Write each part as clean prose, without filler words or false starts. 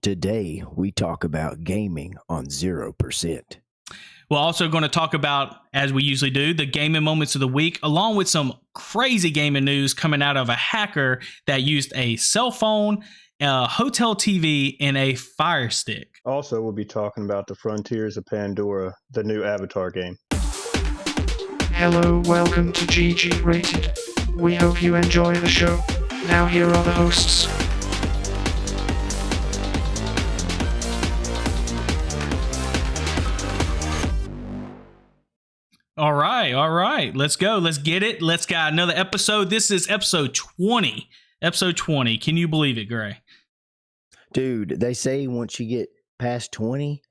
Today, we talk about gaming on 0%. We're also going to talk about, as we usually do, the gaming moments of the week, along with some crazy gaming news coming out of a hacker that used a cell phone, a hotel TV, and a Fire Stick. Also, we'll be talking about the Frontiers of Pandora, the new Avatar game. Hello, welcome to GGrated. We hope you enjoy the show. Now here are the hosts. All right. Let's go. Let's get it. Let's get another episode. This is episode 20. Episode 20. Can you believe it, Gray? Dude, they say once you get past 20,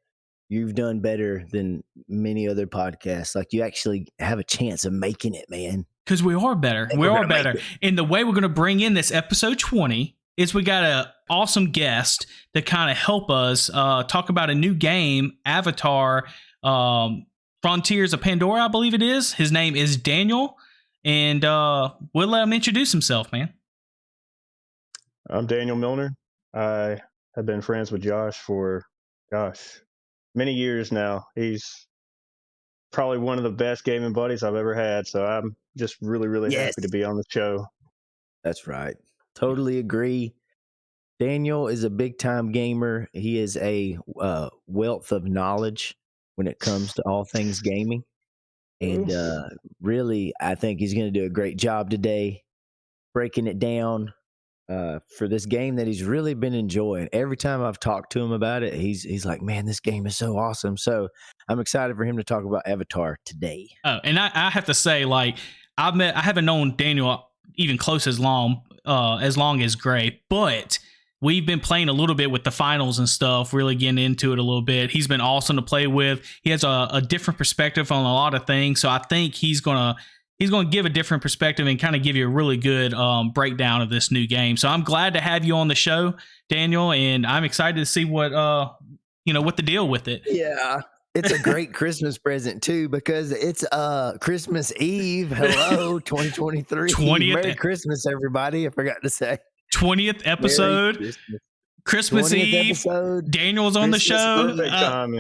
you've done better than many other podcasts. Like, you actually have a chance of making it, man. Because we are better. We are better. And the way we're going to bring in this episode 20 is we got an awesome guest to kind of help us talk about a new game, Avatar, Frontiers of Pandora, I believe it is. His name is Daniel, and we'll let him introduce himself, man. I'm Daniel Milner. I have been friends with Josh for, many years now. He's probably one of the best gaming buddies I've ever had, so I'm just really happy to be on the show. That's right. Totally agree. Daniel is a big-time gamer. He is a wealth of knowledge when it comes to all things gaming. And really, I think he's going to do a great job today breaking it down for this game that he's really been enjoying. Every time I've talked to him about it, he's like, man, this game is so awesome. So I'm excited for him to talk about Avatar today. Oh, and I have to say, like, I haven't known Daniel even close as long as Gray, but we've been playing a little bit with the finals and stuff, really getting into it a little bit. He's been awesome to play with. He has a different perspective on a lot of things. So I think he's going to give a different perspective and kind of give you a really good breakdown of this new game. So I'm glad to have you on the show, Daniel, and I'm excited to see what the deal with it. Yeah. It's a great Christmas present too, because it's Christmas Eve. Hello, 2023. 20th Merry Christmas, everybody. I forgot to say. 20th episode, Christmas 20th Eve. episode, Daniel's on the show.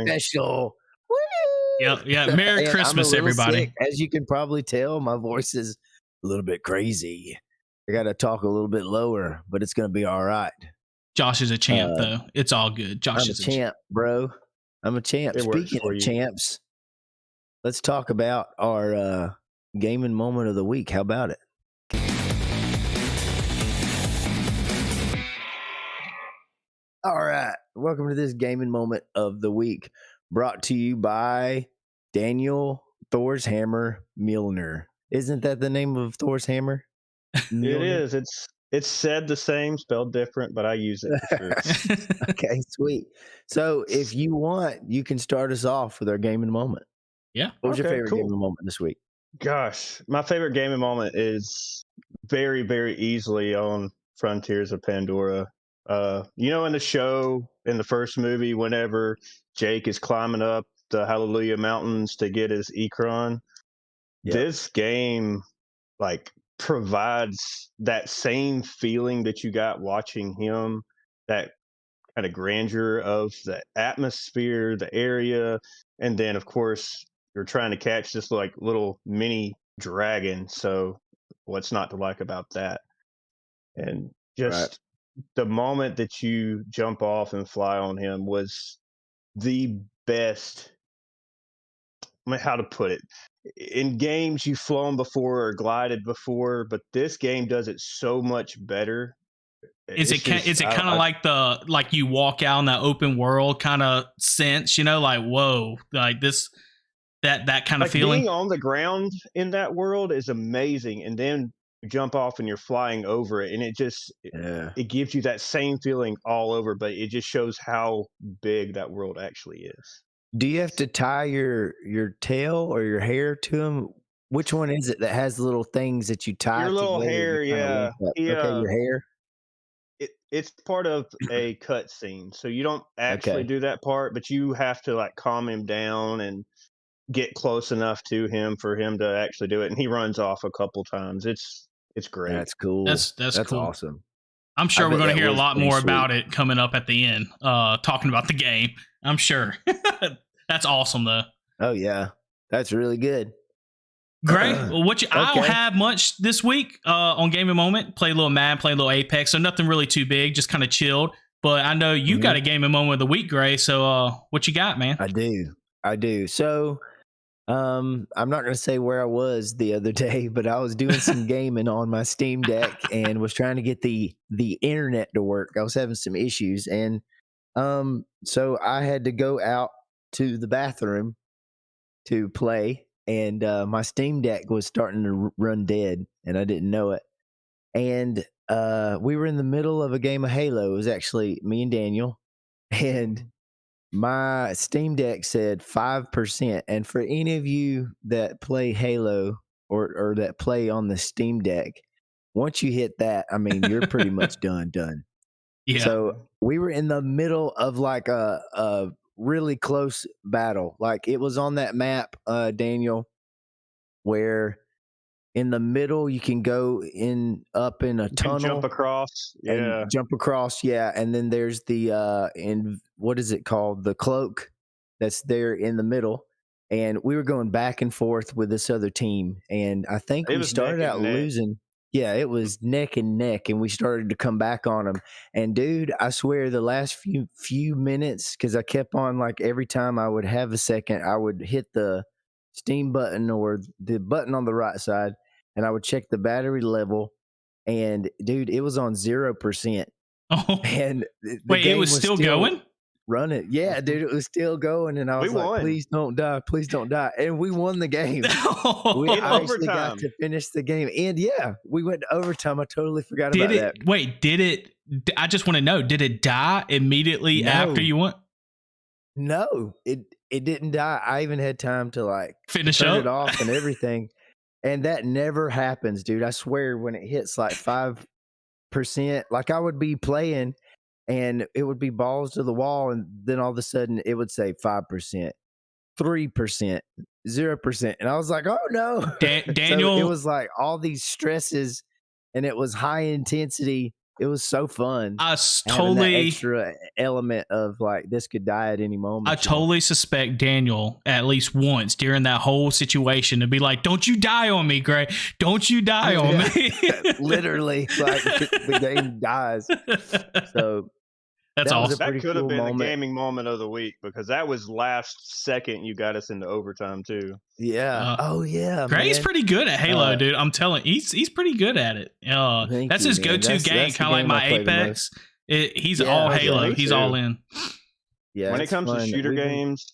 Special. Yeah. Merry Christmas, everybody. Sick. As you can probably tell, my voice is a little bit crazy. I got to talk a little bit lower, but it's going to be all right. Josh is a champ, though. It's all good. Josh is a champ, bro. I'm a champ. Speaking of champs, let's talk about our gaming moment of the week. How about it? All right. Welcome to this gaming moment of the week, brought to you by Daniel Thor's Hammer Milner. Isn't that the name of Thor's Hammer? It is. It's said the same, spelled different, but I use it for sure. Okay, sweet. So if you want, you can start us off with our gaming moment. Yeah. What was your favorite gaming moment this week? Gosh, my favorite gaming moment is very, very easily on Frontiers of Pandora. In the show, in the first movie, whenever Jake is climbing up the Hallelujah Mountains to get his Ikron, this game, provides that same feeling that you got watching him, that kind of grandeur of the atmosphere, the area, and then, of course, you're trying to catch this, little mini dragon, so what's not to like about that? And just the moment that you jump off and fly on him was the best. How to put it? In games, you've flown before or glided before, but this game does it so much better. Is it kind of like you walk out in that open world kind of sense? Whoa, like this, that kind of feeling. Being on the ground in that world is amazing, and then you jump off and you're flying over it, and it gives you that same feeling all over, but it just shows how big that world actually is. Do you have to tie your tail or your hair to him? Which one is it that has little things that you tie? Your little hair, yeah. Okay, your hair. It's part of a cut scene, so you don't actually do that part, but you have to calm him down and get close enough to him for him to actually do it. And he runs off a couple times. It's great. That's cool. That's cool. Awesome. I'm sure I we're bet going to that hear a was lot pretty more sweet. about it coming up at the end, talking about the game. I'm sure. That's awesome, though. Oh yeah, that's really good. Great. Well, I don't Okay. have much this week on Game of Moment. Play a little Madden, play a little Apex, so nothing really too big, just kind of chilled. But I know you got a Game of Moment of the week, Gray. So what you got, man? I do. So I'm not gonna say where I was the other day, but I was doing some gaming on my Steam Deck and was trying to get the internet to work. I was having some issues, and so I had to go out to the bathroom to play, and my Steam Deck was starting to run dead, and I didn't know it. And we were in the middle of a game of Halo. It was actually me and Daniel, and my Steam Deck said 5%. And for any of you that play Halo or that play on the Steam Deck, once you hit that, I mean, you're pretty much done. Yeah. So we were in the middle of like a really close battle. Like it was on that map, Daniel, where in the middle you can go up in a You can tunnel, jump across. Yeah. and jump across. Yeah, and then there's the in what is it called? The cloak that's there in the middle. And we were going back and forth with this other team, and I think It we was started neck out and neck. losing. Yeah, it was neck and neck, and we started to come back on them. And dude, I swear, the last few minutes, because I kept on, like, every time I would have a second, I would hit the Steam button or the button on the right side, and I would check the battery level. And dude, it was on 0%, Oh, and the wait, game it was still going? running. Yeah, dude, it was still going, and I We was like, won. please don't die, and we won the game. I In actually got overtime. to finish the game, and yeah, we went to overtime. I totally forgot about that. Did it? I just want to know. Did it die immediately No. after you went? No, it didn't die. I even had time to like Finish turn up? it off and everything, and that never happens, dude. I swear, when it hits like 5%, like I would be playing, and it would be balls to the wall, and then all of a sudden it would say 5%, 3%, 0%, and I was like, "Oh no!" Daniel, So it was like all these stresses, and it was high intensity. It was so fun. I having that totally, extra element of like this could die at any moment. I totally suspect Daniel at least once during that whole situation to be like, "Don't you die on me, Gray? Don't you die on me?" Literally, like the game dies. So That's that was awesome. a pretty That could have cool been moment. the gaming moment of the week because that was last second you got us into overtime too. Yeah. Oh yeah. Gray's man. pretty good at Halo, dude. I'm telling you, he's pretty good at it. Thank That's you, his man. go-to That's game, the kind of like game my I play the Apex. He's Yeah, all okay, Halo. me He's too. all in. Yeah. When it it's comes to fun. shooter We've been- games,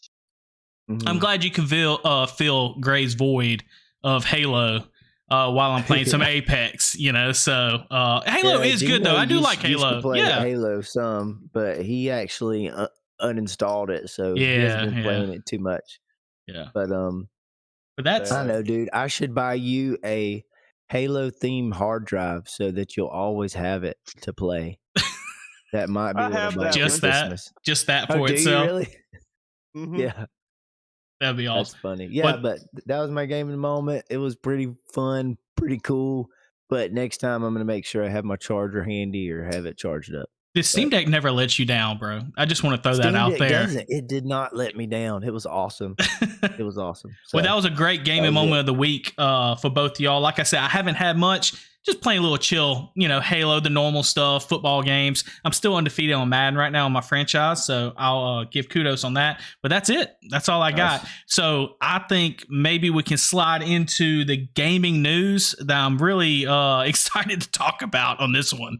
Mhm. I'm glad you can fill Gray's void of Halo while I'm playing some Apex. You know, so Halo Yeah, is good though. I do like used Halo. to play Yeah, Halo some, but he actually uninstalled it, so he Yeah, hasn't been playing it too much. yeah. But But that's I know, dude. I should buy you a Halo themed hard drive so that you'll always have it to play. That might be I what have I'll buy that for just that, Christmas. just that Oh, for do itself. you really? Mhm. Yeah, That'd be that's awesome. funny. Yeah, But- but that was my game in the moment. It was pretty fun, pretty cool. But next time, I'm gonna make sure I have my charger handy or have it charged up. The Steam Deck never lets you down, bro. I just want to throw that Steam out Deck there. doesn't. It did not let me down. It was awesome. It was awesome. So, Well, that was a great gaming was moment it. of the week for both of y'all. Like I said, I haven't had much. Just playing a little chill, Halo, the normal stuff, football games. I'm still undefeated on Madden right now on my franchise, so I'll give kudos on that. But that's it. That's all I got. So I think maybe we can slide into the gaming news that I'm really excited to talk about on this one.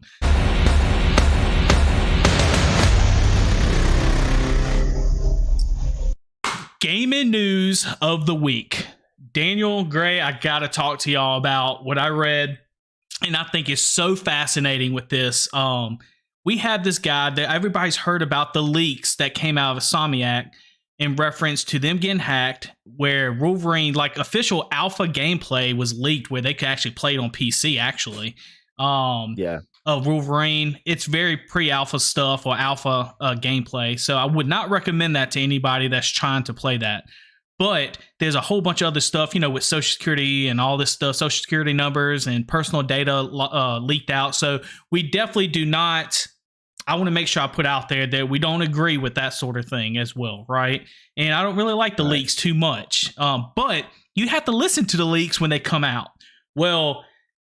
Gaming news of the week. Daniel, Gray, I got to talk to y'all about what I read, and I think is so fascinating with this. We have this guy that everybody's heard about, the leaks that came out of Insomniac in reference to them getting hacked, where Wolverine, like official alpha gameplay was leaked where they could actually play it on PC, actually. Yeah. Of Wolverine. It's very pre-alpha stuff or alpha gameplay. So I would not recommend that to anybody that's trying to play that. But there's a whole bunch of other stuff, with Social Security and all this stuff, Social Security numbers and personal data leaked out. So we definitely do not. I want to make sure I put out there that we don't agree with that sort of thing as well, right? And I don't really like the leaks too much. But you have to listen to the leaks when they come out. Well,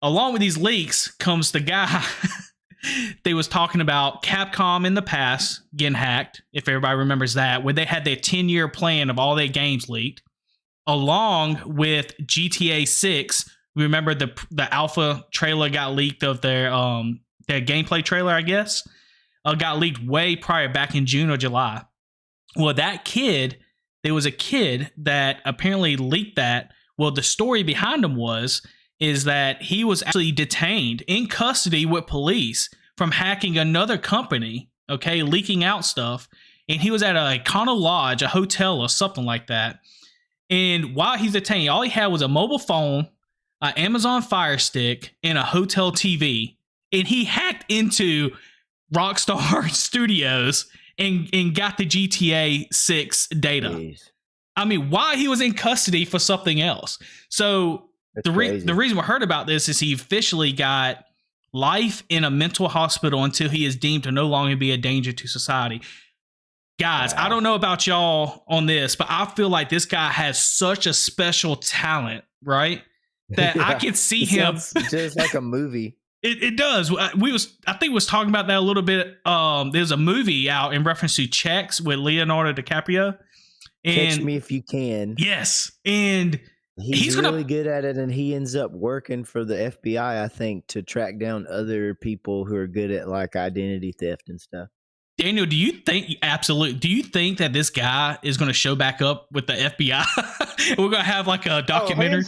along with these leaks comes the guy they was talking about Capcom in the past getting hacked, if everybody remembers that, where they had their 10-year plan of all their games leaked, along with GTA 6. Remember the alpha trailer got leaked of their gameplay trailer, I guess. Got leaked way prior, back in June or July. Well, there was a kid that apparently leaked that. Well, the story behind him is that he was actually detained in custody with police from hacking another company, leaking out stuff. And he was at a Econo Lodge, a hotel or something like that. And while he's detained, all he had was a mobile phone, an Amazon Fire Stick, and a hotel TV. And he hacked into Rockstar Studios and got the GTA 6 data. Jeez. I mean, why he was in custody for something else. So the reason we heard about this is he officially got life in a mental hospital until he is deemed to no longer be a danger to society. Guys, wow. I don't know about y'all on this, but I feel like this guy has such a special talent, right? That I can see him just like a movie. It does. I think we was talking about that a little bit. There's a movie out in reference to Checks with Leonardo DiCaprio. And Catch Me If You Can. Yes. And he's really good at it, and he ends up working for the FBI, I think, to track down other people who are good at like identity theft and stuff. Daniel, do you think that this guy is going to show back up with the FBI? We're going to have like a documentary?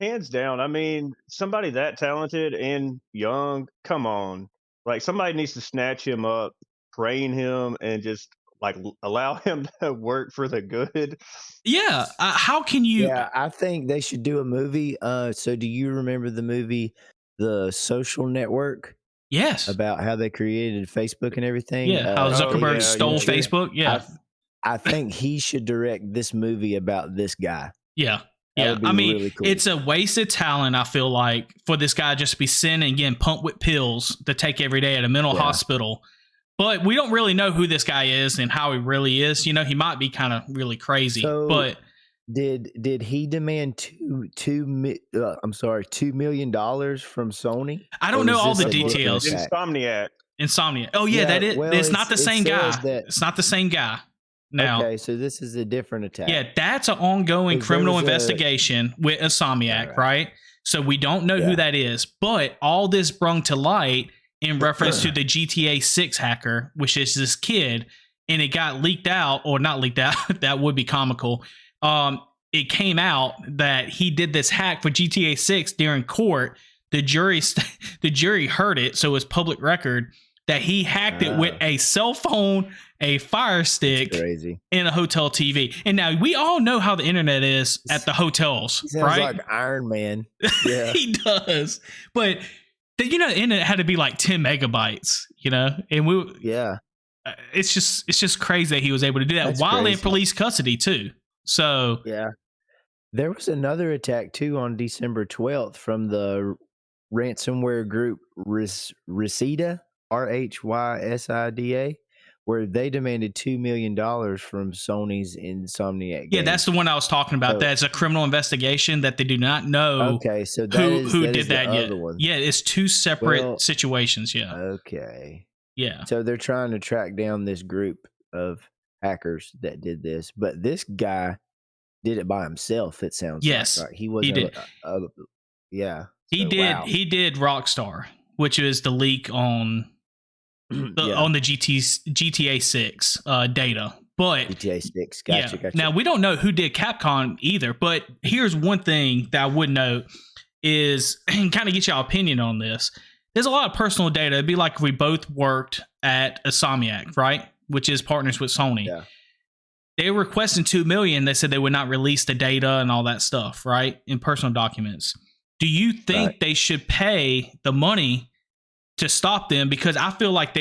Hands down. I mean, somebody that talented and young, come on. Like, somebody needs to snatch him up, train him, and just like allow him to work for the good. Yeah. How can you? Yeah, I think they should do a movie. So do you remember the movie The Social Network? Yes. About how they created Facebook and everything. Yeah. How Zuckerberg stole Facebook. Yeah. I think he should direct this movie about this guy. Yeah. Yeah, I mean, really cool. It's a wasted talent, I feel like, for this guy just to be sent and getting pumped with pills to take every day at a mental hospital. But we don't really know who this guy is and how he really is. He might be kind of really crazy. So but did he demand $2 million from Sony? I don't know all the details. Insomniac. Oh yeah, that is. Well, it's not the same guy. It's not the same guy. Now, okay, so this is a different attack. Yeah, that's an ongoing criminal investigation with Insomniac, right? So we don't know who that is, but all this brung to light in reference to the GTA 6 hacker, which is this kid, and it got leaked out, or not leaked out, that would be comical. It came out that he did this hack for GTA 6 during court. The jury heard it, so it's public record that he hacked it with a cell phone, a Fire Stick, and a hotel TV. And now we all know how the internet is at the hotels, he sounds right? Like Iron Man. Yeah. He does. But the internet had to be like 10 megabytes, and it's just crazy that he was able to do that. That's while in police custody too. So yeah, there was another attack too on December 12th from the ransomware group Resida. RHYSIDA, where they demanded $2 million from Sony's Insomniac games. Yeah, that's the one I was talking about. So, that's a criminal investigation that they do not know. Okay, so who did that yet? Yeah, it's two separate situations. Yeah. Okay. Yeah. So they're trying to track down this group of hackers that did this, but this guy did it by himself. It sounds like he did. Yeah. He did. Wow. He did Rockstar, which is the leak on the GTA 6 data. But GTA 6, gotcha. Now, we don't know who did Capcom either, but here's one thing that I would note is, and kind of get your opinion on this, there's a lot of personal data. It'd be like if we both worked at Insomniac, right? Which is partners with Sony. Yeah. They were requesting $2 million. They said they would not release the data and all that stuff, right? In personal documents. Do you think they should pay the money to stop them? Because I feel like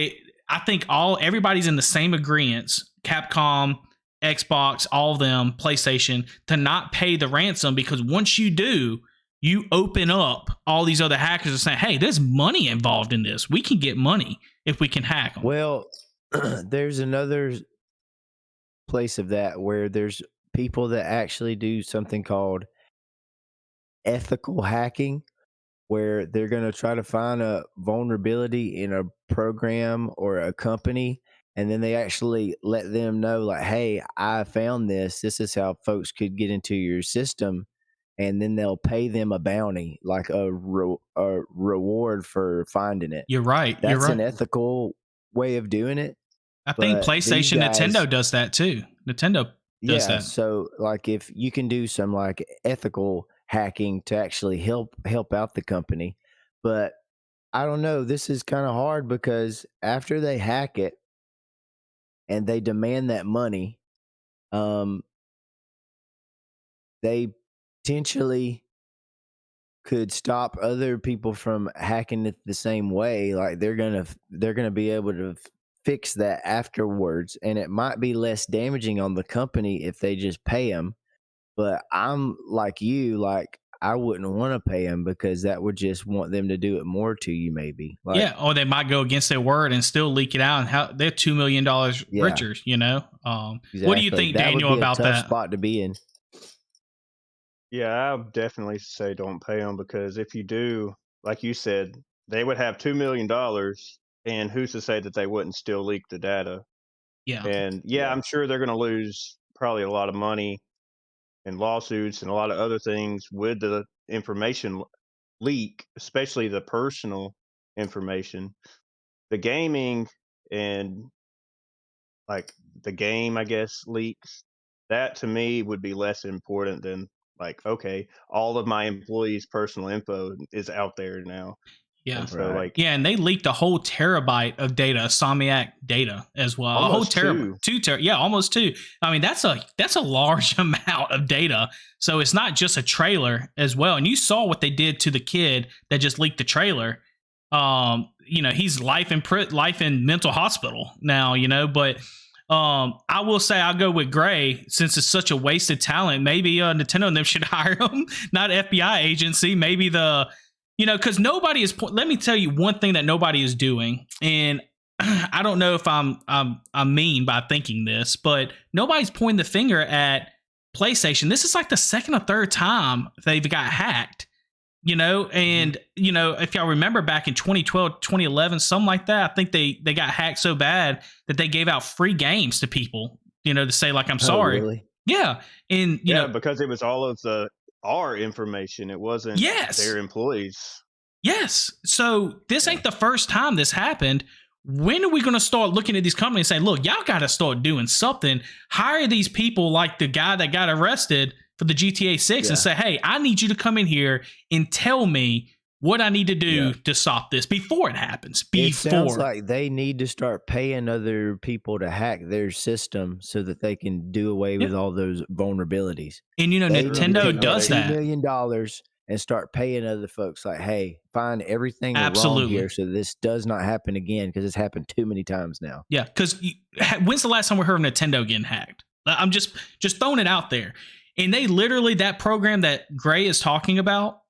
everybody's in the same agreements. Capcom, Xbox, all of them, PlayStation, to not pay the ransom, because once you do, you open up all these other hackers and saying, hey, there's money involved in this. We can get money if we can hack them. Well, there's another place of that where there's people that actually do something called ethical hacking, where they're going to try to find a vulnerability in a program or a company, and then they actually let them know, like, hey, I found this. This is how folks could get into your system. And then they'll pay them a bounty, like a reward for finding it. You're right. You're That's an right. ethical way of doing it. I think But these PlayStation, guys, Nintendo does that too. Nintendo does yeah. that. So, like, if you can do some like ethical hacking to actually help out the company, but I don't know. This is kind of hard because after they hack it and they demand that money, um, they potentially could stop other people from hacking it the same way. Like they're gonna be able to fix that afterwards, and it might be less damaging on the company if they just pay them. But I'm like you, like I wouldn't want to pay them because that would just want them to do it more to you, maybe. Like, Yeah, or they might go against their word and still leak it out, and how they're $2 million yeah, richer. exactly. What do you think, That would Daniel, be a about tough that? spot to be in. Yeah, I would definitely say don't pay them, because if you do, like you said, they would have $2 million, and who's to say that they wouldn't still leak the data? Yeah, And yeah, Yeah. I'm sure they're going to lose probably a lot of money and lawsuits and a lot of other things with the information leak, especially the personal information. The gaming and like the game, I guess, leaks, that to me would be less important than like, okay, all of my employees' personal info is out there now. yeah. And so Right. like Yeah, and they leaked a whole terabyte of data, Somiac data as well. A whole almost terabyte, two. 2 yeah, almost 2. I mean, that's a large amount of data. So it's not just a trailer as well. And you saw what they did to the kid that just leaked the trailer. He's life in mental hospital now. But I will say I'll go with Gray, since it's such a wasted talent. Maybe Nintendo and them should hire him, not FBI agency. Maybe because nobody is. Let me tell you one thing that nobody is doing, and I don't know if I'm mean by thinking this, but nobody's pointing the finger at PlayStation. This is like the second or third time they've got hacked. And if y'all remember back in 2012, 2011, something like that, I think they got hacked so bad that they gave out free games to people, to say like, I'm Oh, sorry. really? Yeah. And Yeah, because it was all of our information. It wasn't yes. their employees. Yes. So this ain't the first time this happened. When are we going to start looking at these companies and say, look, y'all got to start doing something. Hire these people like the guy that got arrested for the GTA 6 and say, hey, I need you to come in here and tell me what I need to do to stop this before it happens. It sounds like they need to start paying other people to hack their system so that they can do away with all those vulnerabilities. And They need to Nintendo take does $2 that. million and start paying other folks like, hey, find everything wrong Absolutely. here so this does not happen again, because it's happened too many times now. Yeah, because when's the last time we heard of Nintendo getting hacked? I'm just throwing it out there. And they literally, that program that Gray is talking about,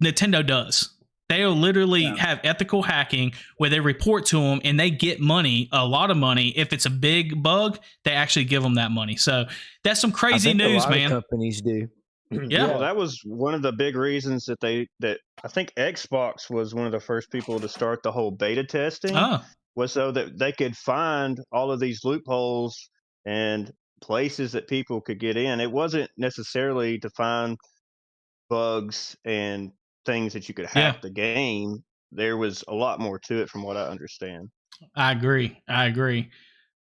Nintendo does. They'll literally have ethical hacking where they report to them and they get money, a lot of money. If it's a big bug, they actually give them that money. So that's some crazy news, a lot man. of companies do. Yeah. Well, that was one of the big reasons that I think Xbox was one of the first people to start the whole beta testing, was so that they could find all of these loopholes and places that people could get in. It wasn't necessarily to find bugs and things that you could hack the game. There was a lot more to it from what I understand. I agree.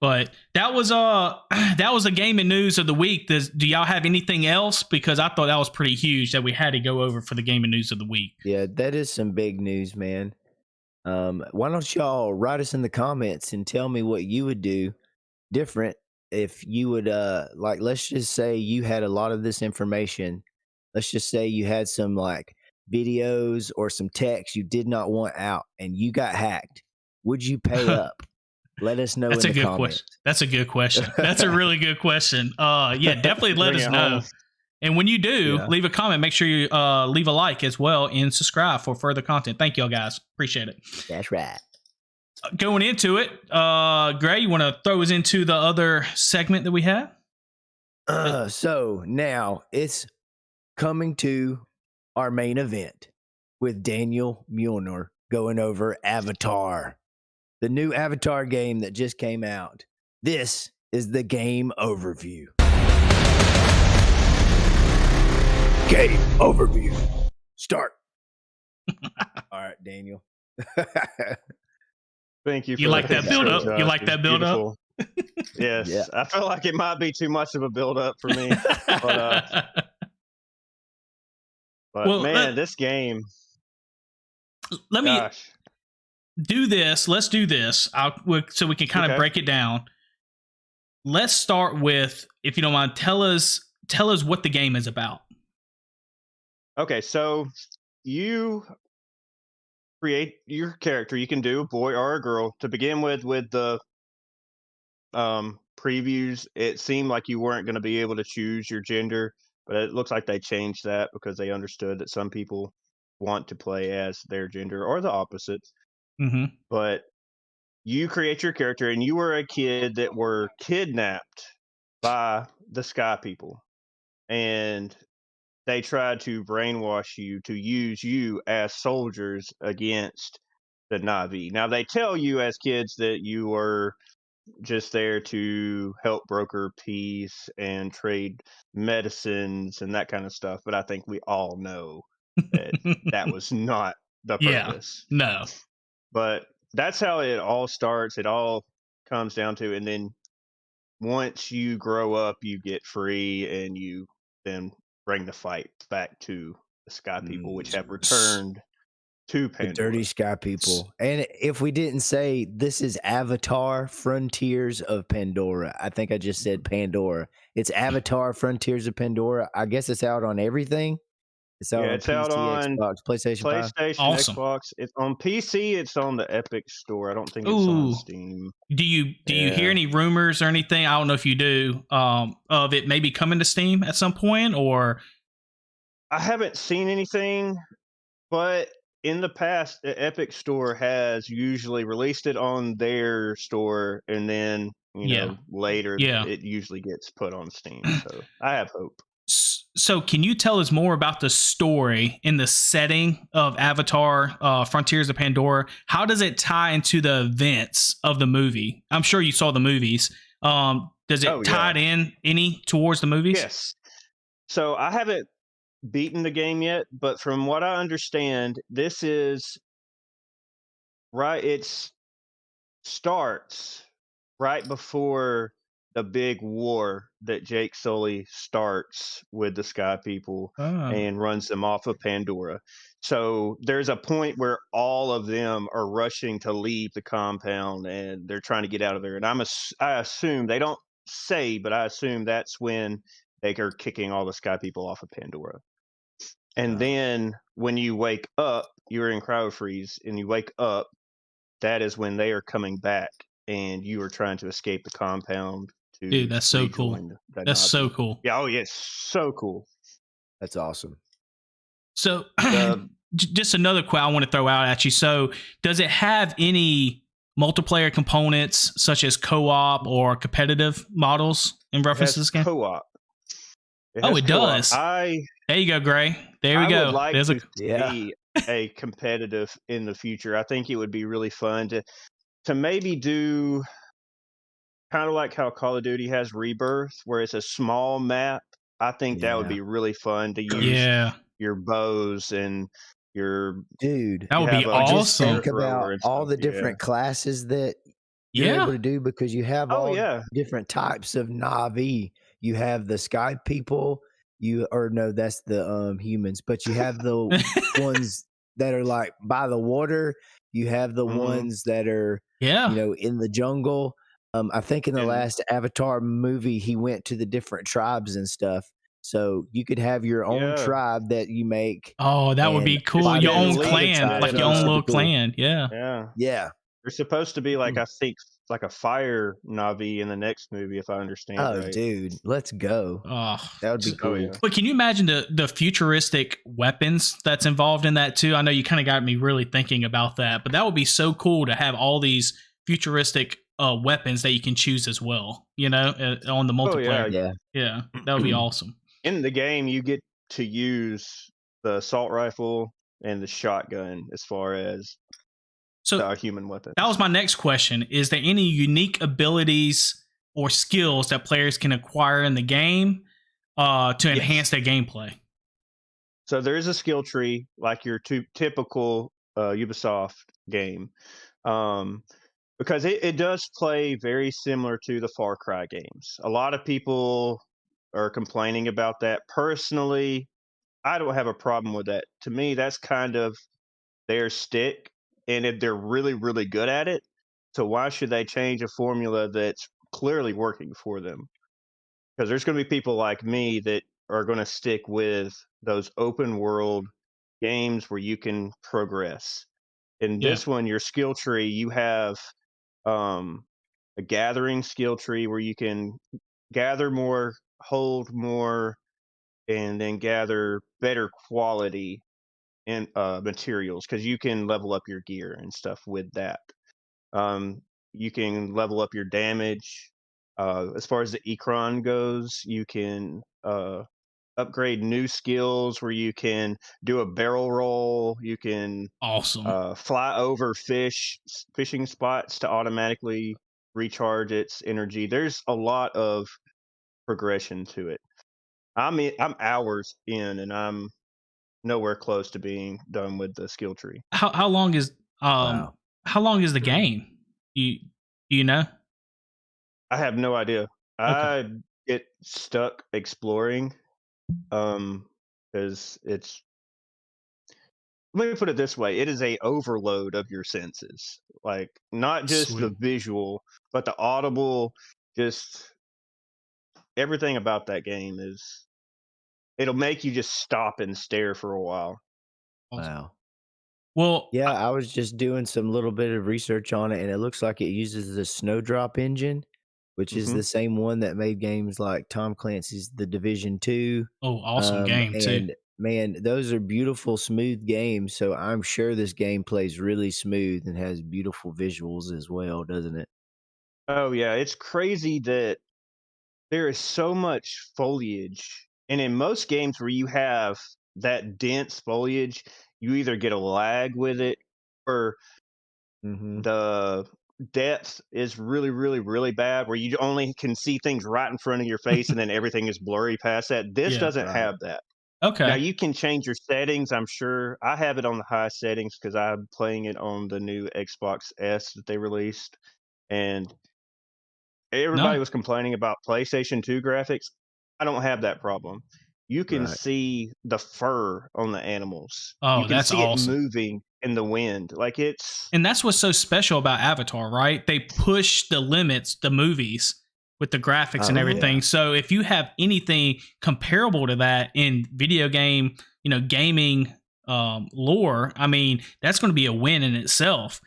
But that was a gaming news of the week. Do y'all have anything else? Because I thought that was pretty huge that we had to go over for the gaming news of the week. Yeah, that is some big news, man. Why don't y'all write us in the comments and tell me what you would do different if you would like, let's just say you had a lot of this information. Let's just say you had some like videos or some text you did not want out and you got hacked. Would you pay up? Let us know That's in a the good comments. question. That's a good question. That's a really good question. Yeah, definitely let Bring us it know. home. And when you do, Yeah. leave a comment. Make sure you leave a like as well and subscribe for further content. Thank y'all guys. Appreciate it. That's right. Going into it, Gray, you want to throw us into the other segment that we have? So now it's coming to our main event with Daniel Muellner going over Avatar, the new Avatar game that just came out. This is the game overview. Game overview. Start. All right, Daniel. Thank you. You for like that build intro, up? You Josh. like It was that build up? beautiful. Yes, Yeah. I feel like it might be too much of a build up for me, but Well, man, this game. let me Gosh. do this. Let's do this. So we can kind of Okay. break it down. Let's start with, if you don't mind, tell us what the game is about. Okay, so you create your character. You can do a boy or a girl. To begin with the previews, it seemed like you weren't going to be able to choose your gender, but it looks like they changed that because they understood that some people want to play as their gender or the opposite. Mm-hmm. But you create your character, and you were a kid that were kidnapped by the Sky People, and they tried to brainwash you to use you as soldiers against the Na'vi. Now, they tell you as kids that you were just there to help broker peace and trade medicines and that kind of stuff, but I think we all know that that was not the purpose. No. But that's how it all starts. It all comes down to, and then once you grow up, you get free, and you then bring the fight back to the Sky People, which have returned to The Pandora. dirty Sky People. And if we didn't say this is Avatar Frontiers of Pandora, I think I just said Pandora. It's Avatar Frontiers of Pandora. I guess it's out on everything. It's out Yeah, on it's PC, out on Xbox, PlayStation 5. PlayStation, Awesome. Xbox. It's on PC. It's on the Epic Store. I don't think it's on Ooh. Steam. Do you hear Yeah. any rumors or anything? I don't know if you do, of it maybe coming to Steam at some point, or I haven't seen anything, but in the past, the Epic Store has usually released it on their store, and then later Yeah. it usually gets put on Steam. So I have hope. So can you tell us more about the story and the setting of Avatar Frontiers of Pandora? How does it tie into the events of the movie? I'm sure you saw the movies. Does it tie it in any towards the movies? Yes. So I haven't beaten the game yet, but from what I understand, this is right. It starts right before the big war that Jake Sully starts with the Sky People and runs them off of Pandora. So there's a point where all of them are rushing to leave the compound, and they're trying to get out of there. And I assume, they don't say, but I assume that's when they are kicking all the Sky People off of Pandora. And then when you wake up, you're in cryo freeze, and you wake up, that is when they are coming back, and you are trying to escape the compound. Dude, that's so cool. That's so cool. Yeah, oh yeah, so cool. That's awesome. So just another question I want to throw out at you. So does it have any multiplayer components such as co-op or competitive models in reference to this game? Co-op. It does. There you go, Gray. There we go. I would like There's to see a competitive in the future. I think it would be really fun to maybe do kind of like how Call of Duty has Rebirth, where it's a small map. I think that would be really fun to use your bows and your dude. That would be awesome. Just think about all the different classes that you're able to do, because you have all different types of Na'vi. You have the Sky People. That's the humans, but you have the ones that are like by the water. You have the ones that are in the jungle. I think in the last Avatar movie, he went to the different tribes and stuff. So you could have your own tribe that you make. Oh, that would be cool. Your own clan, like your own little clan. Yeah. They're supposed to be like, I think, like a fire Navi in the next movie, if I understand Oh, right. dude, let's go. That would be So- Oh cool. yeah. But can you imagine the futuristic weapons that's involved in that too? I know you kind of got me really thinking about that, but that would be so cool to have all these futuristic weapons that you can choose as well. You know, on the Oh yeah. multiplayer. Yeah. Yeah, that would be awesome. In the game, you get to use the assault rifle and the shotgun as far as So the human weapons. that was my next question. Is there any unique abilities or skills that players can acquire in the game to enhance their gameplay? So there is a skill tree like your typical Ubisoft game, because it does play very similar to the Far Cry games. A lot of people are complaining about that. Personally, I don't have a problem with that. To me, that's kind of their stick, and if they're really, really good at it, so why should they change a formula that's clearly working for them? Because there's going to be people like me that are going to stick with those open world games where you can progress. In Yeah. this one, your skill tree, you have a gathering skill tree where you can gather more, hold more, and then gather better quality and materials because you can level up your gear and stuff with that. You can level up your damage. As far as the Ecron goes, you can upgrade new skills where you can do a barrel roll. You can Awesome. fly over fishing spots to automatically recharge its energy. There's a lot of progression to it. I'm hours in, and I'm nowhere close to being done with the skill tree. How long is Wow. how long is the game? Do you know? I have no idea. Okay. I get stuck exploring, because it's let me put it this way, it is a overload of your senses. Like, not just the Sweet. visual, but the audible, just everything about that game is it'll make you just stop and stare for a while. Awesome. Wow. Well, Yeah, I was just doing some little bit of research on it, and it looks like it uses the Snowdrop engine, which is Mhm. the same one that made games like Tom Clancy's The Division 2. awesome game too. And man, those are beautiful, smooth games. So I'm sure this game plays really smooth and has beautiful visuals as well, doesn't it? Oh yeah, it's crazy that there is so much foliage. And in most games where you have that dense foliage, you either get a lag with it or Mm-hmm. the depth is really, really, really bad where you only can see things right in front of your face and then everything is blurry past that. This Yeah. doesn't Right. have that. Okay. Now you can change your settings, I'm sure. I have it on the high settings because I'm playing it on the new Xbox S that they released. And everybody No. was complaining about PlayStation 2 graphics. I don't have that problem. You can Right. see the fur on the animals. You Oh, can that's see it awesome. moving in the wind. Like it's And that's what's so special about Avatar, right? They push the limits, the movies, with the graphics and Oh, everything. yeah. So if you have anything comparable to that in video game, gaming lore, I mean, that's going to be a win in itself.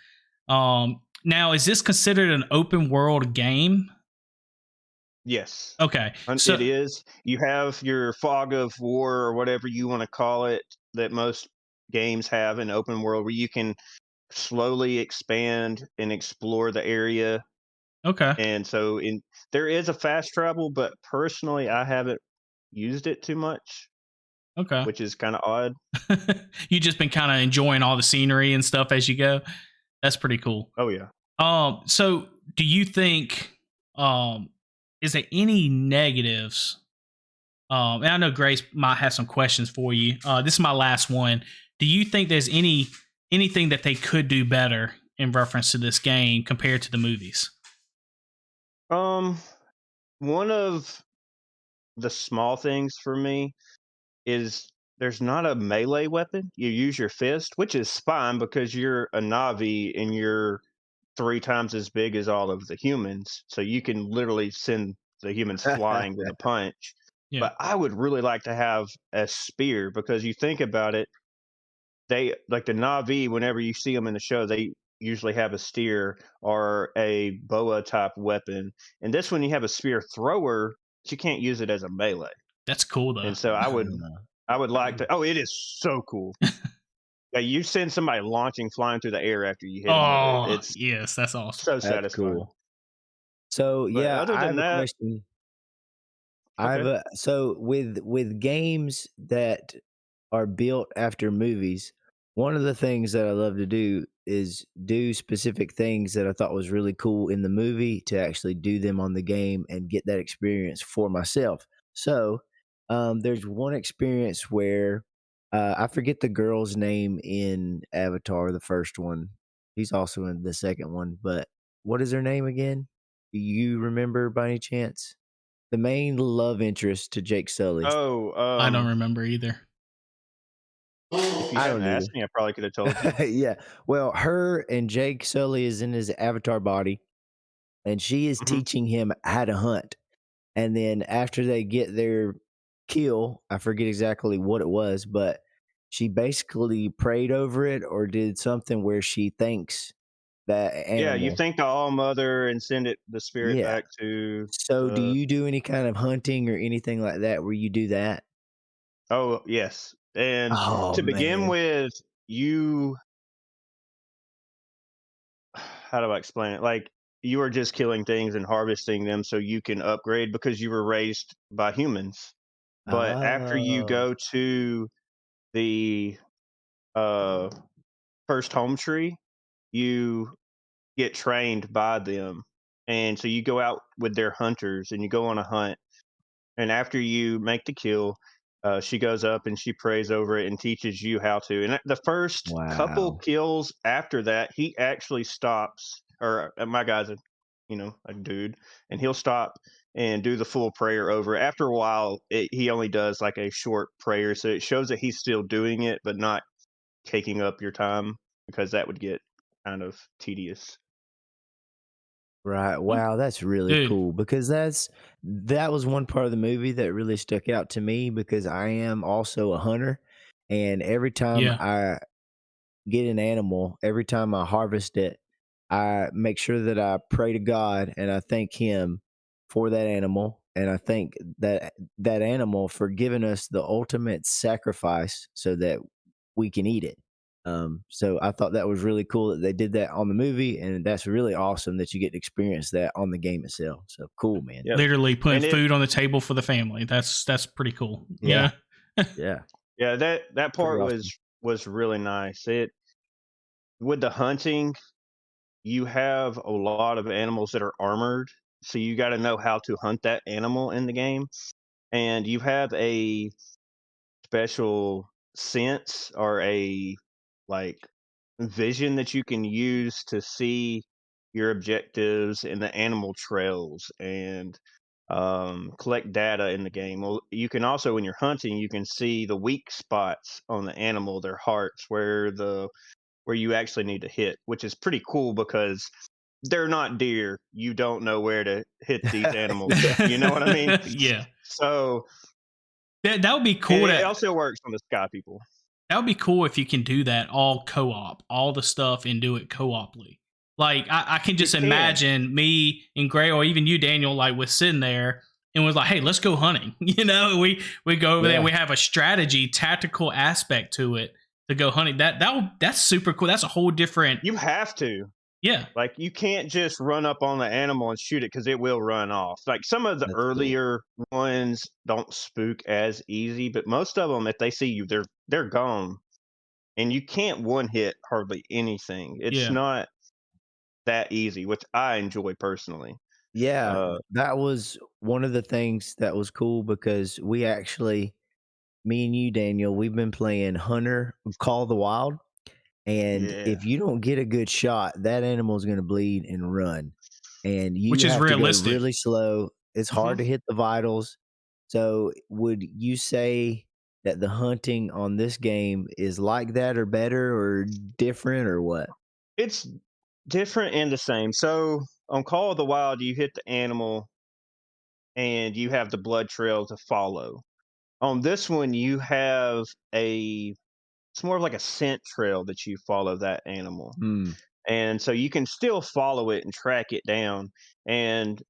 Now, is this considered an open world game? yes. Okay, It is. You have your fog of war or whatever you want to call it that most games have in open world where you can slowly expand and explore the area. okay, And so there is a fast travel, but personally I haven't used it too much, okay. which is kind of odd. You just been kind of enjoying all the scenery and stuff as you go. That's pretty cool. Oh yeah. So do you think is there any negatives? And I know Grace might have some questions for you. This is my last one. Do you think there's anything that they could do better in reference to this game compared to the movies? One of the small things for me is there's not a melee weapon. You use your fist, which is fine because you're a Navi and you're 3 times as big as all of the humans, so you can literally send the humans flying with a punch. Yeah. But I would really like to have a spear because you think about it, they like the Navi, whenever you see them in the show, usually have a steer or a boa type weapon. And this one you have a spear thrower, but you can't use it as a melee. That's cool though. And so I would like to. Oh, it is so cool. Yeah, you send somebody launching, flying through the air after you hit them with it. Oh, It's yes, that's awesome. so That's satisfying. cool. So But yeah, other I than have a that, question. okay. So with games that are built after movies, one of the things that I love to do is do specific things that I thought was really cool in the movie to actually do them on the game and get that experience for myself. So there's one experience where I forget the girl's name in Avatar, the first one. He's also in the second one, but what is her name again? Do you remember by any chance? The main love interest to Jake Sully. Oh, I don't remember either. if you I hadn't don't either. asked me, I probably could have told you. Yeah. Well, her and Jake Sully is in his avatar body, and she is Mhm. teaching him how to hunt. And then after they get their kill, I forget exactly what it was, but she basically prayed over it or did something where she thanks that Yeah, you animal. thank the All Mother and send it the spirit Yeah. back to So do the. you do any kind of hunting or anything like that where you do that? Oh, yes. And Oh to begin man. with, you how do I explain it? Like you are just killing things and harvesting them so you can upgrade because you were raised by humans. But after you Oh. go to the uh first home tree, you get trained by them. And so you go out with their hunters and you go on a hunt. And after you make the kill, she goes up and she prays over it and teaches you how to. And the first couple Wow. kills after that, he actually stops. Or my guy's a dude, and he'll stop and do the full prayer over. After a while, he only does like a short prayer, so it shows that he's still doing it, but not taking up your time because that would get kind of tedious. Right. Well, Wow, that's really dude, cool because that was one part of the movie that really stuck out to me because I am also a hunter, and every time yeah. I get an animal, every time I harvest it, I make sure that I pray to God and I thank him for that animal and I thank that animal for giving us the ultimate sacrifice so that we can eat it. So I thought that was really cool that they did that on the movie, and that's really awesome that you get to experience that on the game itself. So cool, man. Yep. Literally putting And it food on the table for the family. That's pretty cool. Yeah, Yeah. yeah, yeah, that pretty part awesome. was really nice. It with the hunting, you have a lot of animals that are armored, so you got to know how to hunt that animal in the game, and you have a special sense or a like vision that you can use to see your objectives and the animal trails and collect data in the game. Well, you can also, when you're hunting, you can see the weak spots on the animal, their hearts, where you actually need to hit, which is pretty cool because they're not deer. You don't know where to hit these animals. Yeah, You know what I mean? Yeah. So, That would be and cool it to also works on the sky people. that would be cool if you can do that all co-op, all the stuff and do it co-oply. Like I can You just can. imagine me and Gray or even you, Daniel, like was sitting there and was like, "Hey, let's go hunting." We go over there and yeah. we have a strategy, tactical aspect to it to go hunting. That's super cool. That's a whole different. You have to. Yeah, Like, you can't just run up on the animal and shoot it because it will run off. Like, some of the That's cool. earlier ones don't spook as easy, but most of them, if they see you, they're gone, and you can't one hit hardly anything. It's yeah. not that easy, which I enjoy personally. Yeah, Uh, that was one of the things that was cool because we actually, me and you, Daniel, we've been playing Hunter Call of the Wild. And yeah. if you don't get a good shot, that animal is going to bleed and run. And you Which is have to go realistic. really slow. It's Mhm. hard to hit the vitals. So, would you say that the hunting on this game is like that or better or different or what? It's different and the same. So, on Call of the Wild, you hit the animal and you have the blood trail to follow. On this one, you have a it's more of like a scent trail that you follow that animal. Hmm. And so you can still follow it and track it down. And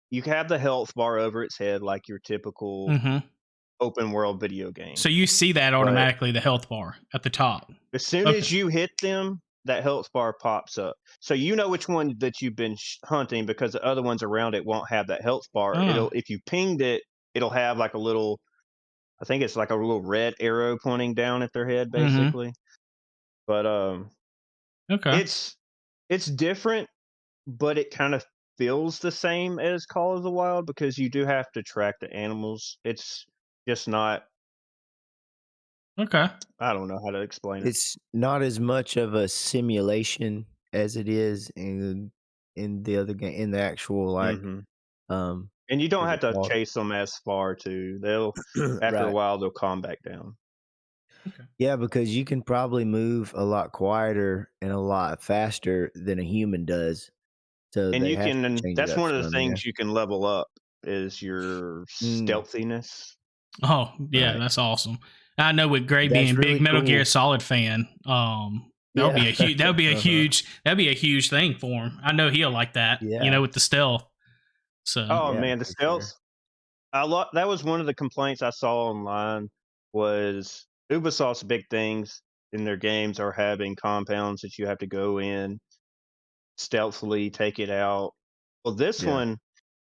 you have the health bar over its head like your typical Hmm. open world video game. So you see that But automatically, the health bar at the top. as soon Okay. as you hit them, that health bar pops up. So you know which one that you've been hunting because the other ones around it won't have that health bar. Oh, If you pinged it, it'll have like a little, I think it's like a little red arrow pointing down at their head, hmm. basically. But Okay. it's different, but it kind of feels the same as Call of the Wild because you do have to track the animals. It's just not. Okay. I don't know how to explain it. It's not as much of a simulation as it is in the other game in the actual Hmm. um And you don't what's have it to called? chase them as far too. They'll after a Right. while they'll calm back down. Okay. Yeah, because you can probably move a lot quieter and a lot faster than a human does. So And they you have to can. change it That's up one of the some, yeah. things you can level up is your Mm, stealthiness. Oh, yeah, right. that's awesome. I know with Gray That's being big really Metal Gear cool. Solid fan, Yeah. Uh-huh. that'd be a huge thing for him. I know he'll like that, Yeah. with the stealth. So Oh Yeah, man, the for stealth. sure. That was one of the complaints I saw online was Ubisoft's big things in their games are having compounds that you have to go in stealthily, take it out. Well, this Yeah. one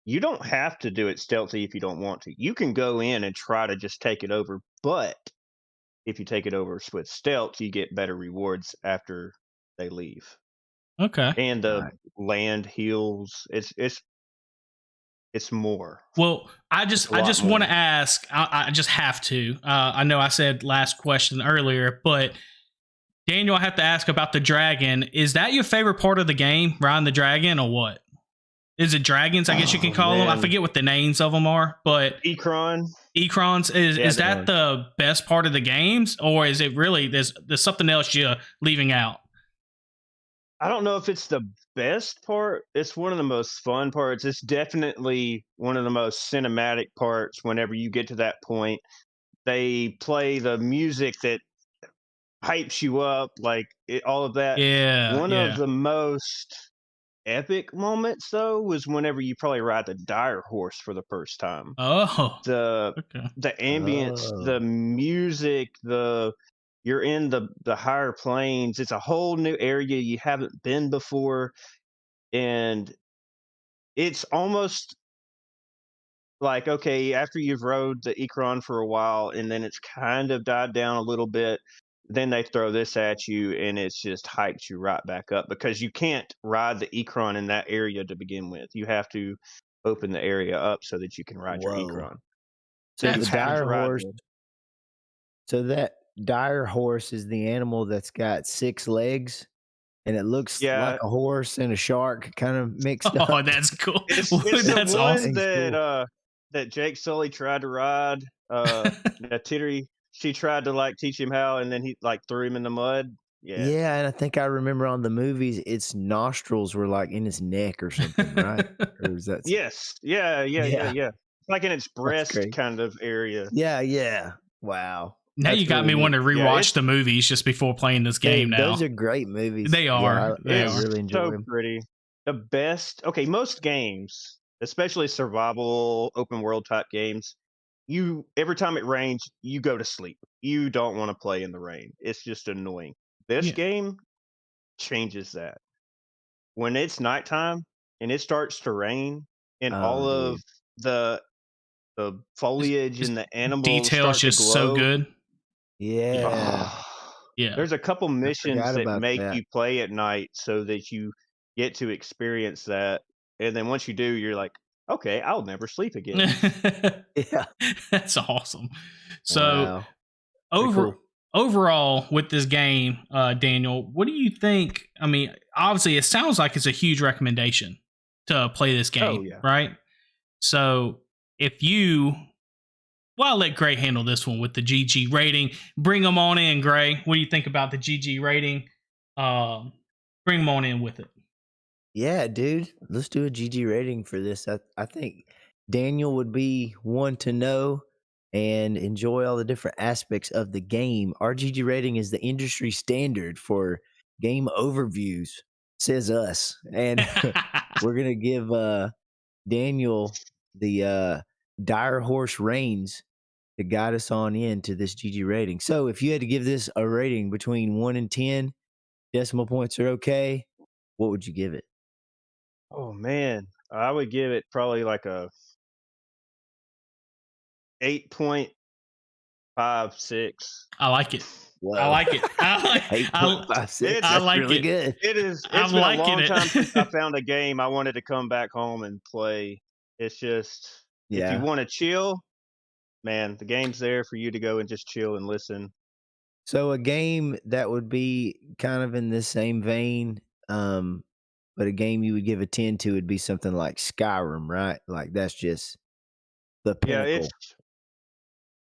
you don't have to do it stealthy if you don't want to. You can go in and try to just take it over, but if you take it over with stealth, you get better rewards after they leave. okay. And the Right. land heals. It's more. Well, It's a I lot just want more. to ask. I just have to. I know I said last question earlier, but Daniel, I have to ask about the dragon. Is that your favorite part of the game, riding the dragon, or what? Is it dragons? I guess you can Oh call them. I man, forget what the names of them are, but Ekron. Ekrons Yeah, is that Ron. the best part of the games, or is it really there's something else you're leaving out? I don't know if it's the best part. It's one of the most fun parts. It's definitely one of the most cinematic parts. Whenever you get to that point, they play the music that hypes you up, all of that. Yeah, One of yeah. the most epic moments, though, was whenever you probably ride the dire horse for the first time. Oh, The okay. the ambience, the Oh. music, you're in the higher planes. It's a whole new area you haven't been before, and it's almost like, okay, after you've rode the Ikron for a while and then it's kind of died down a little bit, then they throw this at you and it's just hyped you right back up because you can't ride the Ikron in that area to begin with. You have to open the area up so that you can ride your Whoa. Ikron. So You the That's have cool. to dire ride horse the. so that dire horse is the animal that's got 6 legs and it looks like Yeah, a horse and a shark kind of mixed Oh, up. that's cool. it's the That's That one awesome. thing's cool. that Jake Sully tried to ride. That Tittery, she tried to like teach him how, and then he like threw him in the mud. Yeah. Yeah, and I think I remember on the movies, its nostrils were, like, in his neck or something, right? Or is that some Yes. Yeah. Yeah. Yeah. Yeah, Yeah. Like in its that's breast great. kind of area. Yeah, yeah. Wow. Now you That's got really me wanting neat. to Yeah. rewatch the movies just before playing this game. Those Now are great movies. they Yeah, are. I They It's are. really enjoy so them. pretty. The best. Okay, most games, especially survival open world type games, you every time it rains, you go to sleep. You don't want to play in the rain. It's just annoying. This Yeah. game changes that. When it's nighttime and it starts to rain and Oh, all of dude. the the It's, foliage it's and the animals details start to just so glow. good. Yeah. Yeah. Yeah. There's a couple I missions forgot that about make that. you play at night so that you get to experience that. And then once you do, you're like, okay, I'll never sleep again. Yeah. That's awesome. So Wow. Pretty over cool. overall with this game, Daniel, what do you think? I mean, obviously, it sounds like it's a huge recommendation to play this Oh, game, yeah. right? So if you, well, I'll let Gray handle this one with the GG rating. Bring them on in, Gray. What do you think about the GG rating? Bring them on in with it. Yeah, dude. Let's do a GG rating for this. I think Daniel would be one to know and enjoy all the different aspects of the game. Our GG rating is the industry standard for game overviews. Says us. And we're going to give Daniel the dire horse reins to guide us on into this GG rating. So if you had to give this a rating between 1 and 10, decimal points are okay, what would you give it? Oh man, I would give it probably like a 8.56. I like it. Whoa. I like it. I 8.56. I That's like really it. good. It's I'm been a liking long it. time since I found a game I wanted to come back home and play. It's just if you Yeah. want to chill, man, the game's there for you to go and just chill and listen. So a game that would be kind of in this same vein, but a game you would give a 10 to would be something like Skyrim, right? Like that's just the Yeah, pinnacle. it's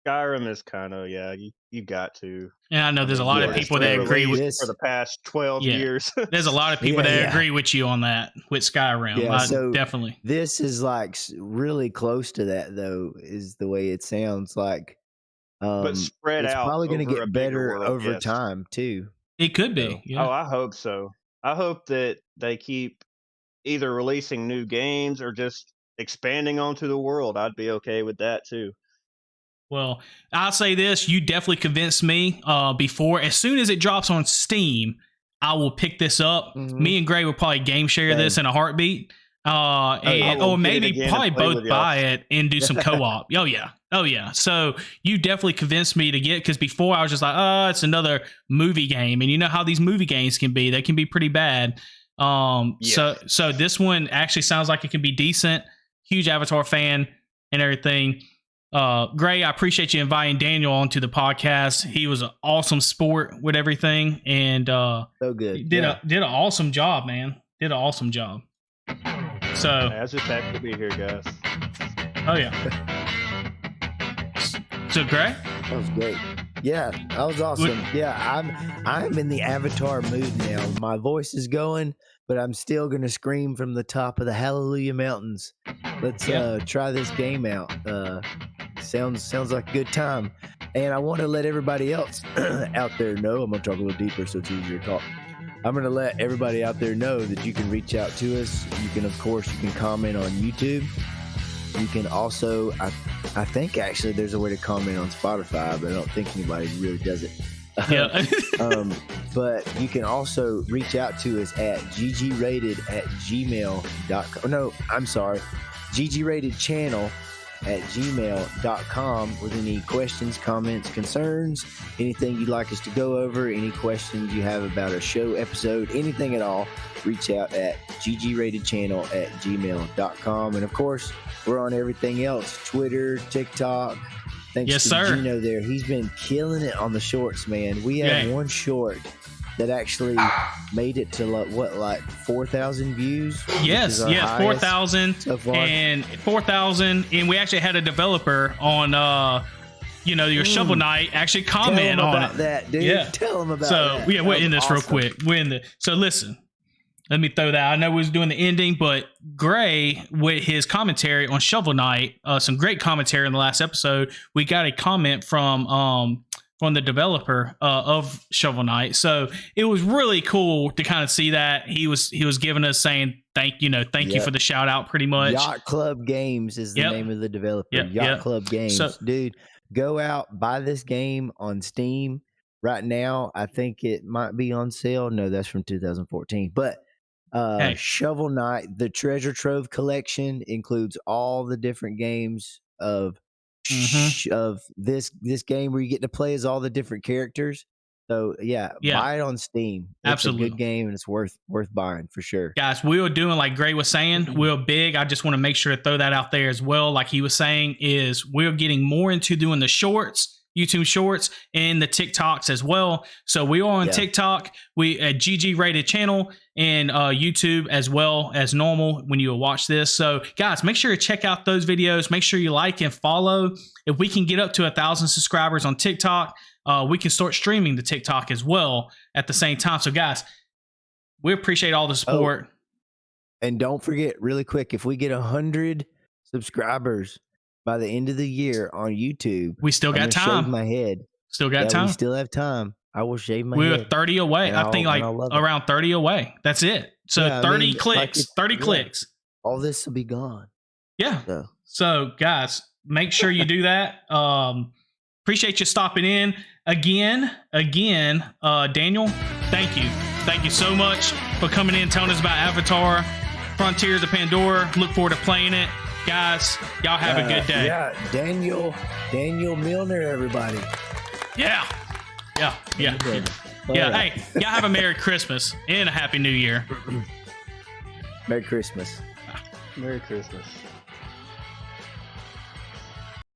Skyrim is kind of you got to. And I know there's a mean, lot yeah, of it's people been that agree with. released for the past 12 Yeah. years. There's a lot of people Yeah, that yeah. agree with you on that with Skyrim. Yeah, so Definitely. this is like really close to that, though, is the way it sounds like. But spread It's out probably going to over a get bigger better world, over yes. time too. It could be. So, Yeah. Oh, I hope so. I hope that they keep either releasing new games or just expanding onto the world. I'd be okay with that too. Well, I'll say this: you definitely convinced me. Before, as soon as it drops on Steam, I will pick this up. Mhm. Me and Gray will probably game share this Same. in a heartbeat. I And will or get it maybe again and probably play both with y'all. buy it and do some co-op. Oh yeah. So you definitely convinced me to get, because before I was just like, oh, it's another movie game, and you know how these movie games can be. They can be pretty bad. So this one actually sounds like it can be decent. Huge Avatar fan and everything. Gray, I appreciate you inviting Daniel onto the podcast. He was an awesome sport with everything, and So good. he did Yeah. an awesome job, man. Did an awesome job. So, I was just happy to be here, guys. oh yeah. So, Gray, That was great. Yeah, that was awesome. Yeah, I'm in the Avatar mood now. My voice is going, but I'm still gonna scream from the top of the Hallelujah Mountains. Let's try this game out. Sounds like a good time. And I want to let everybody else out there know. I'm gonna talk a little deeper so it's easier to talk. I'm gonna let everybody out there know that you can reach out to us. You can, of course, comment on YouTube. You can also, I think actually there's a way to comment on Spotify, but I don't think anybody really does it. yeah. But you can also reach out to us at ggrated@gmail.com. No, I'm sorry, ggratedchannel at gmail.com with any questions, comments, concerns, anything you'd like us to go over, any questions you have about a show, episode, anything at all, reach out at ggratedchannel at gmail.com. And of course, we're on everything else, Twitter, TikTok. Thanks Yes, to sir. Gino there. He's been killing it on the shorts, man. We had one short that actually made it to like 4,000 views. Yes, 4,000 so far. and 4,000, and we actually had a developer on your Shovel Knight actually comment Tell on him about it. that, dude. Yeah. Tell him about So that. yeah, we're That in was this real awesome. quick. So listen, let me throw that. I know we was doing the ending, but Gray with his commentary on Shovel Knight, some great commentary in the last episode. We got a comment from the developer of Shovel Knight, so it was really cool to kind of see that he was giving us saying thank you for the shout out, pretty much. Yacht Club Games is the name of the developer. Yacht Club Games. So, dude, go out, buy this game on Steam right now. I think it might be on sale. No, that's from 2014. But Shovel Knight, the Treasure Trove collection, includes all the different games of this game where you get to play as all the different characters. So buy it on Steam. It's absolutely a good game and it's worth buying for sure. Guys, we were doing like Gray was saying, we're big. I just want to make sure to throw that out there as well. Like he was saying, is we're getting more into doing the shorts, YouTube shorts, and the TikToks as well. So we are on TikTok, we at GG Rated channel, and YouTube as well as normal when you watch this. So guys, make sure to check out those videos. Make sure you like and follow. If we can get up to 1,000 subscribers on TikTok, we can start streaming the TikTok as well at the same time. So guys, we appreciate all the support. And don't forget, really quick, if we get 100 subscribers by the end of the year on YouTube, we still got time. Shave my head. Still got time. We still have time. I will shave my We were head. 30 away. And I think I'll like love it. around 30 away. That's it. So Yeah, I 30 mean, clicks. like 30 yeah. clicks. All this will be gone. Yeah. So. So guys, make sure you do that. Appreciate you stopping in again. Daniel, thank you. Thank you so much for coming in, telling us about Avatar, Frontiers of Pandora. Look forward to playing it. Guys, y'all have a good day. Yeah, Daniel Milner, everybody. Yeah. Hey, y'all have a Merry Christmas and a Happy New Year. Merry Christmas. Merry Christmas.